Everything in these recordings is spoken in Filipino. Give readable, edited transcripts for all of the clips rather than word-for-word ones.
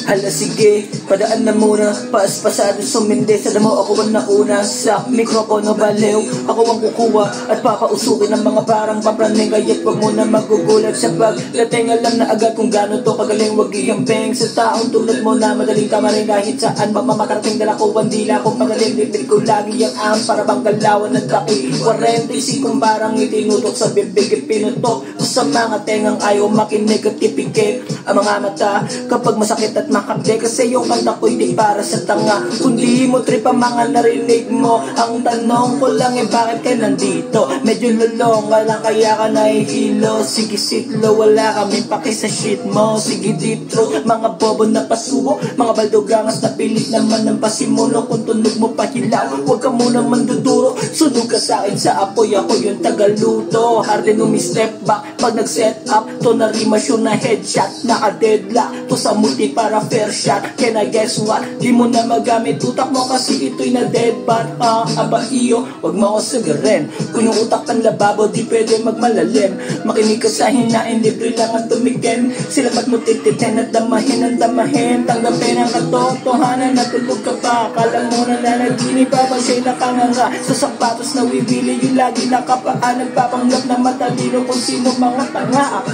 Hala sige, padaan na muna. Paas-pasado sumindi sa damo. Ako ang nauna sa mikropono baliw. Ako ang kukuha at papausukin ng mga parang papraning. Kaya't wag mo na magugulat sa pagdating. Alam na agad kung gano'n to kagaling. Wag ihambing sa taong tulad mo na madaling tama rin kahit saan mamamakarating. Dala ko ang dila kong pagaling. Bibig ko lagi ang para bang galawan ng taki. 45 kung parang itinutok sa bibig. Pinutok ko sa mga tengang ayaw makinig at tipikit ang mga mata kapag masakit at makapde. Kasi yung kanta ko'y di para sa tanga, kundi mo trip ang mga narinig mo. Ang tanong ko lang bakit ka nandito? Medyo lulong ka lang kaya ka nahihilo. Sige sitlo, wala kami paki sa shit mo. Sige dito, mga bobo na pasubo, mga baldogangas na pilit naman ng pasimulo. Kung tunog mo pahilaw, huwag ka muna manduduro. Sunog ka sa akin sa apoy, ako yung tagaluto. Hardin umi-step back pag nag-set up. To na rimasyon na headshot, naka-deadlock to sa multi para fair shot. Can I guess what? Di mo na magamit utak mo kasi ito'y na dead bat. Aba iyo, wag mo ako sagarin. Kung yung utak ng lababo, di pwede magmalalim. Makinig ka sa hinain, libre lang ang tumikin. Sila ba't mo tititin at damahin ang damahin. Tanggapin ang katotohanan na tulog ka pa. Kala mo na nanaginip pa ba siya'y nakanganga sa sapatos na wibili. Yung lagi nakapaan, nagpapanggap na matalino kung sino mga tanga.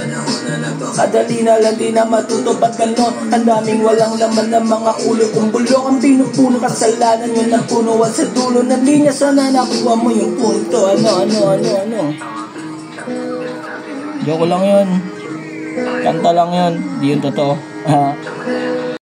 Kadali na lang di na matutupad ganon. Ang daming walang laman ng mga ulo kung bulok ang pinupuno. Kasalanan yun ang puno at sa dulo ng linya. Sana nakuha mo yung punto. Ano joke lang yun, kanta lang yun, di yun totoo.